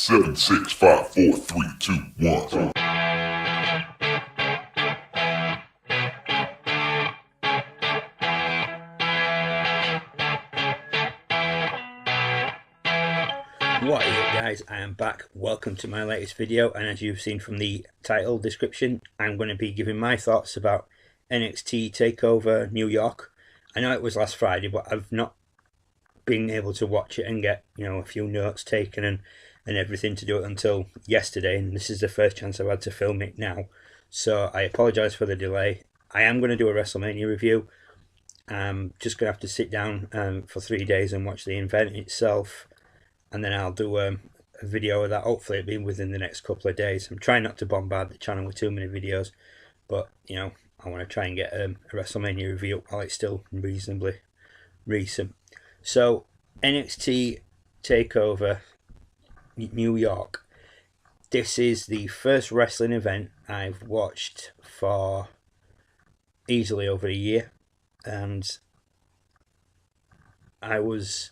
7, 6, 5, 4, 3, 2, 1. What is up, guys? I am back. Welcome to my latest video, and as you've seen from the title description, I'm going to be giving my thoughts about NXT Takeover New York. I know it was last Friday, but I've not been able to watch it and get, a few notes taken and everything to do it until yesterday, and this is the first chance I've had to film it now. So I apologise for the delay. I am going to do a WrestleMania review. I'm just going to have to sit down for 3 days and watch the event itself, and then I'll do a video of that. Hopefully it'll be within the next couple of days. I'm trying not to bombard the channel with too many videos, but I want to try and get a WrestleMania review while it's still reasonably recent. So NXT Takeover New York. This is the first wrestling event I've watched for easily over a year, and I was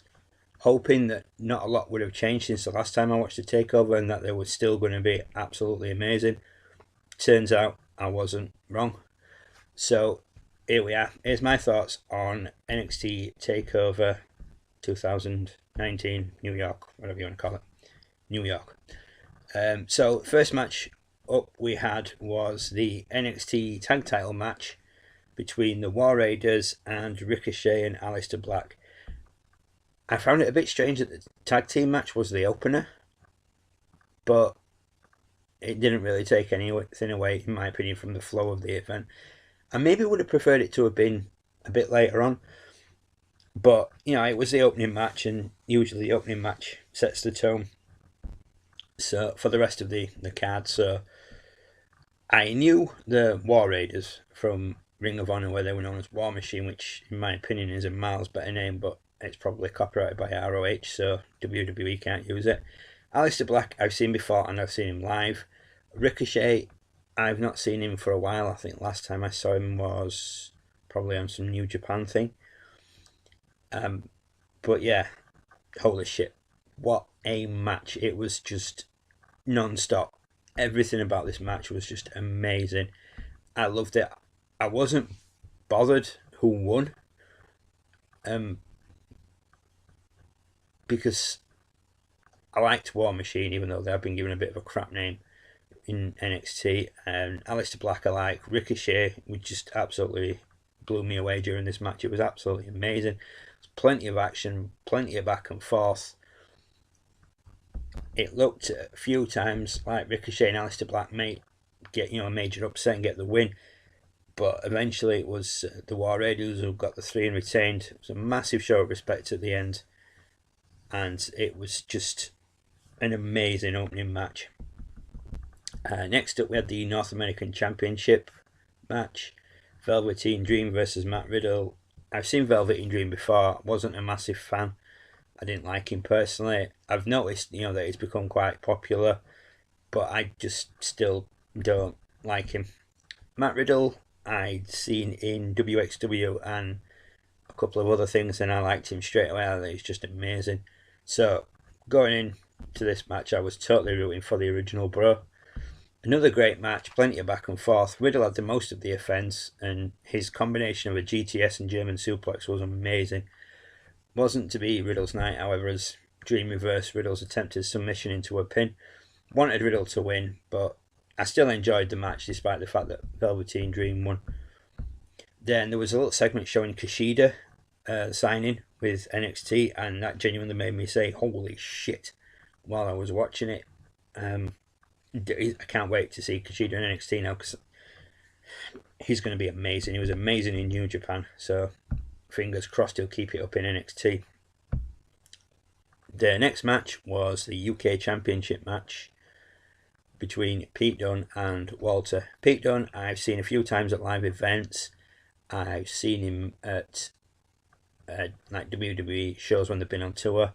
hoping that not a lot would have changed since the last time I watched the Takeover, and that they were still going to be absolutely amazing. Turns out I wasn't wrong. So here we are. Here's my thoughts on NXT Takeover 2019 New York, whatever you want to call it. New York. So first match up we had was the NXT tag title match between the War Raiders and Ricochet and Aleister Black. I found it a bit strange that the tag team match was the opener, but it didn't really take anything away, in my opinion, from the flow of the event. I maybe would have preferred it to have been a bit later on, but it was the opening match, and usually the opening match sets the tone so for the rest of the card. So I knew the War Raiders from Ring of Honor, where they were known as War Machine, which in my opinion is a miles better name, but it's probably copyrighted by ROH, so WWE can't use it. Aleister Black I've seen before, and I've seen him live. Ricochet, I've not seen him for a while. I think last time I saw him was probably on some New Japan thing. But yeah, holy shit, what a match. It was just non-stop. Everything about this match was just amazing. I loved it. I wasn't bothered who won, because I liked War Machine, even though they have been given a bit of a crap name in NXT. And Aleister Black I like. Ricochet, which just absolutely blew me away during this match. It was absolutely amazing. There's plenty of action, plenty of back and forth. It looked a few times like Ricochet and Aleister Black may get a major upset and get the win, but eventually it was the War Raiders who got the 3 and retained. It was a massive show of respect at the end, and it was just an amazing opening match. Next up we had the North American Championship match, Velveteen Dream versus Matt Riddle. I've seen Velveteen Dream before, wasn't a massive fan. I didn't like him personally. I've noticed that he's become quite popular, but I just still don't like him. Matt Riddle I'd seen in WXW and a couple of other things, and I liked him straight away. I think he's just amazing. So going into this match, I was totally rooting for the original bro. Another great match, plenty of back and forth. Riddle had the most of the offense, and his combination of a GTS and German suplex was amazing. Wasn't to be Riddle's night, however, as Dream reversed Riddle's attempted submission into a pin. Wanted Riddle to win, but I still enjoyed the match despite the fact that Velveteen Dream won. Then there was a little segment showing Kushida signing with NXT, and that genuinely made me say holy shit while I was watching it. I can't wait to see Kushida in NXT now, because he's going to be amazing. He was amazing in New Japan, so fingers crossed he'll keep it up in NXT. The next match was the UK Championship match between Pete Dunne and Walter. Pete Dunne I've seen a few times at live events. I've seen him at like WWE shows when they've been on tour.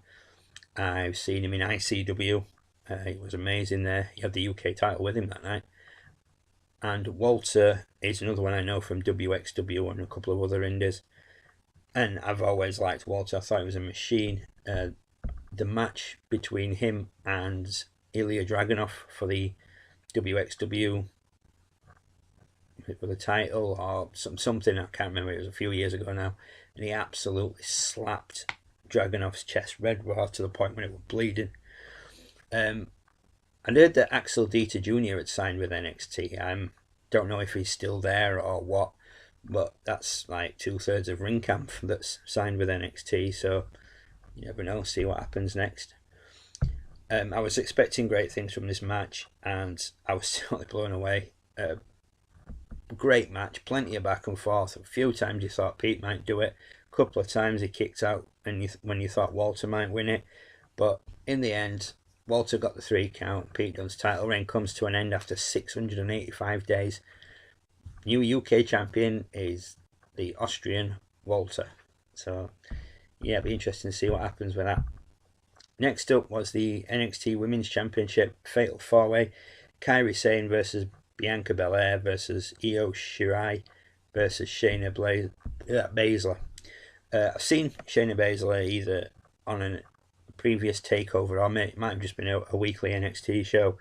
I've seen him in ICW. He was amazing there. He had the UK title with him that night. And Walter is another one I know from WXW and a couple of other indies. And I've always liked Walter. I thought he was a machine. The match between him and Ilya Dragunov for the WXW for the title or something. I can't remember. It was a few years ago now, and he absolutely slapped Dragunov's chest red raw to the point when it was bleeding. I heard that Axel Dieter Jr. had signed with NXT. I don't know if he's still there or what, but that's like 2/3 of Ring Camp that's signed with NXT. So you never know. See what happens next. I was expecting great things from this match, and I was totally blown away. Great match, plenty of back and forth. A few times you thought Pete might do it. A couple of times he kicked out, and when you thought Walter might win it, but in the end, Walter got the 3 count. Pete Dunne's title reign comes to an end after 685 days. New UK champion is the Austrian Walter. So yeah, it'll be interesting to see what happens with that. Next up was the NXT Women's Championship Fatal 4-Way. Kairi Sane versus Bianca Belair versus Io Shirai versus Shayna Baszler. I've seen Shayna Baszler either on a previous takeover or it might have just been a weekly NXT show.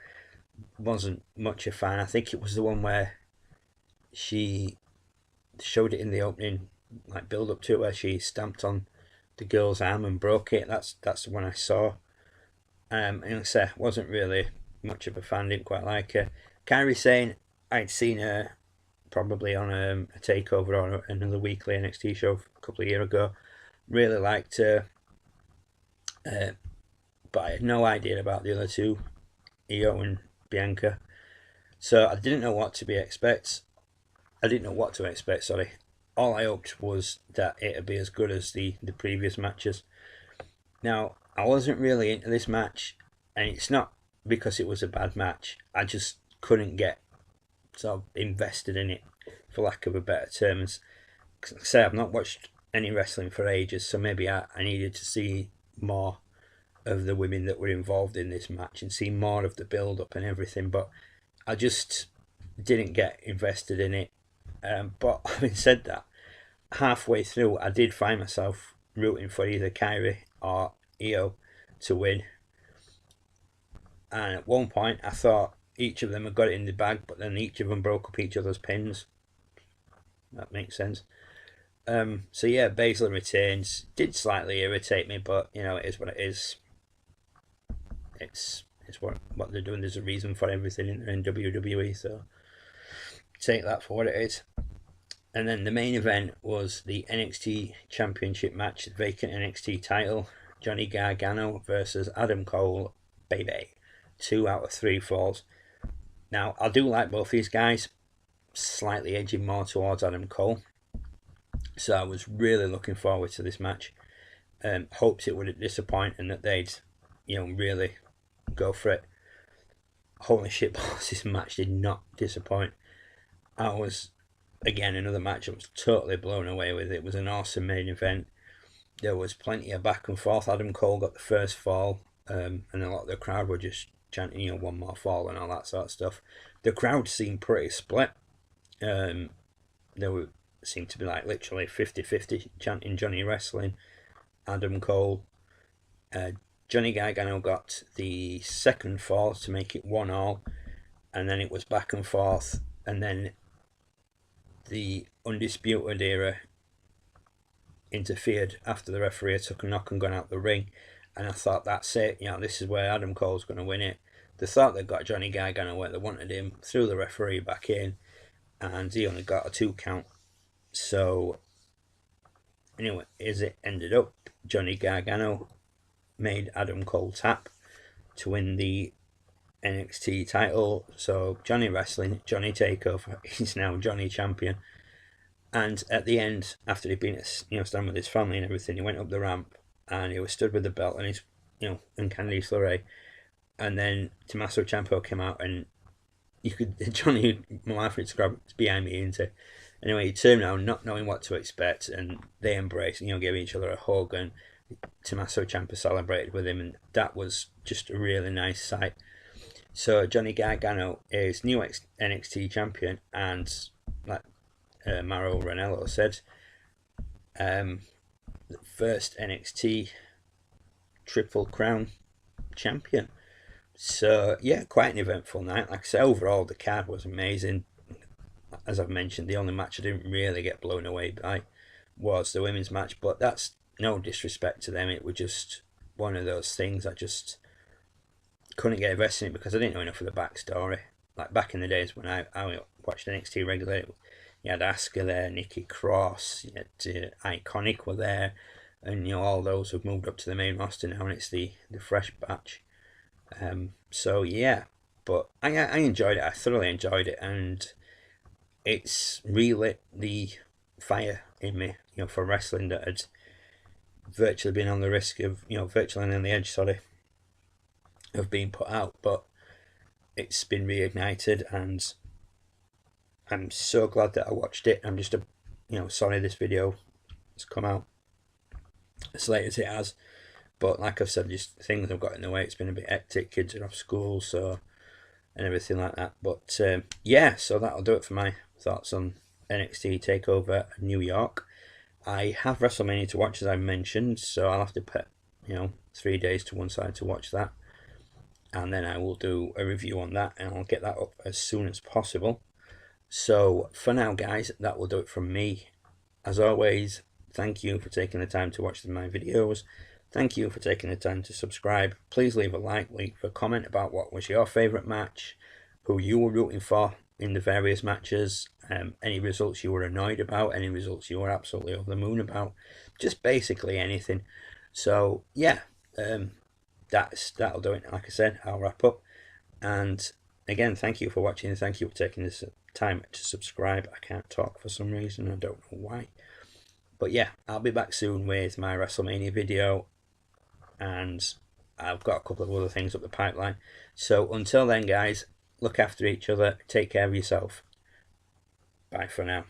Wasn't much a fan. I think it was the one where she showed it in the opening, like build up to it, where she stamped on the girl's arm and broke it. That's the one I saw. And I say, wasn't really much of a fan. Didn't quite like her. Kairi Sane, I'd seen her probably on a takeover or another weekly NXT show a couple of years ago. Really liked her, but I had no idea about the other two, Io and Bianca. So I didn't know what to expect. Sorry. All I hoped was that it'd be as good as the previous matches. Now, I wasn't really into this match, and it's not because it was a bad match. I just couldn't get sort of invested in it, for lack of a better terms. Because like I say, I've not watched any wrestling for ages, so maybe I needed to see more of the women that were involved in this match and see more of the build-up and everything, but I just didn't get invested in it. But having said that, halfway through I did find myself rooting for either Kairi or Io to win, and at one point I thought each of them had got it in the bag, but then each of them broke up each other's pins. That makes sense. So yeah, Baszler retains. Did slightly irritate me, but you know, it is what it is. It's what they're doing. There's a reason for everything in WWE, so take that for what it is. And then the main event was the NXT Championship match, the vacant NXT title. Johnny Gargano versus Adam Cole, baby. 2 out of 3 falls. Now, I do like both these guys, slightly edging more towards Adam Cole. So I was really looking forward to this match. Hoped it wouldn't disappoint and that they'd, really go for it. Holy shit, boss, this match did not disappoint. I was, again, another match I was totally blown away with. It was an awesome main event. There was plenty of back and forth. Adam Cole got the first fall, and a lot of the crowd were just chanting, one more fall and all that sort of stuff. The crowd seemed pretty split. There seemed to be like literally 50-50 chanting Johnny Wrestling, Adam Cole. Johnny Gargano got the second fall to make it 1-1, and then it was back and forth, and then the Undisputed Era interfered after the referee took a knock and gone out the ring, and I thought, that's it, this is where Adam Cole's going to win it. They thought they got Johnny Gargano where they wanted him, threw the referee back in, and he only got a 2 count. So anyway, as it ended up, Johnny Gargano made Adam Cole tap to win the NXT title. So Johnny Wrestling, Johnny Takeover, he's now Johnny Champion. And at the end, after he'd been stand with his family and everything, he went up the ramp and he was stood with the belt and his and Candice LeRae, and then Tommaso Ciampa came out, and you could Johnny, my wife would describe it, behind me into. Anyway, he turned around not knowing what to expect, and they embraced, gave each other a hug, and Tommaso Ciampa celebrated with him, and that was just a really nice sight. So Johnny Gargano is new NXT champion, and like Mauro Ranallo said, the first NXT Triple Crown champion. So yeah, quite an eventful night. Like I say, overall the card was amazing. As I've mentioned, the only match I didn't really get blown away by was the women's match, but that's no disrespect to them. It was just one of those things I just couldn't get invested in because I didn't know enough of the backstory. Like back in the days when I watched NXT regularly, you had Asuka there, Nikki Cross, you had Iconic were there, and all those have moved up to the main roster now, and it's the fresh batch. So yeah, but I enjoyed it. I thoroughly enjoyed it, and it's relit the fire in me, for wrestling that had virtually been on the risk of, virtually on the edge, sorry, of being put out. But it's been reignited, and I'm so glad that I watched it. I'm just sorry this video has come out as late as it has. But like I've said, just things have got in the way. It's been a bit hectic. Kids are off school, so, and everything like that. But yeah, so that'll do it for my thoughts on NXT Takeover New York. I have WrestleMania to watch, as I mentioned, so I'll have to put 3 days to one side to watch that, and then I will do a review on that, and I'll get that up as soon as possible. So for now, guys, that will do it from me. As always, thank you for taking the time to watch my videos. Thank you for taking the time to subscribe. Please leave a like, leave a comment about what was your favourite match, who you were rooting for in the various matches, any results you were annoyed about, any results you were absolutely over the moon about, just basically anything. So yeah, that'll do it. Like I said, I'll wrap up, and again, thank you for watching, and thank you for taking this time to subscribe. I can't talk for some reason, I don't know why, but yeah, I'll be back soon with my WrestleMania video, and I've got a couple of other things up the pipeline. So until then, guys, look after each other, take care of yourself. Bye for now.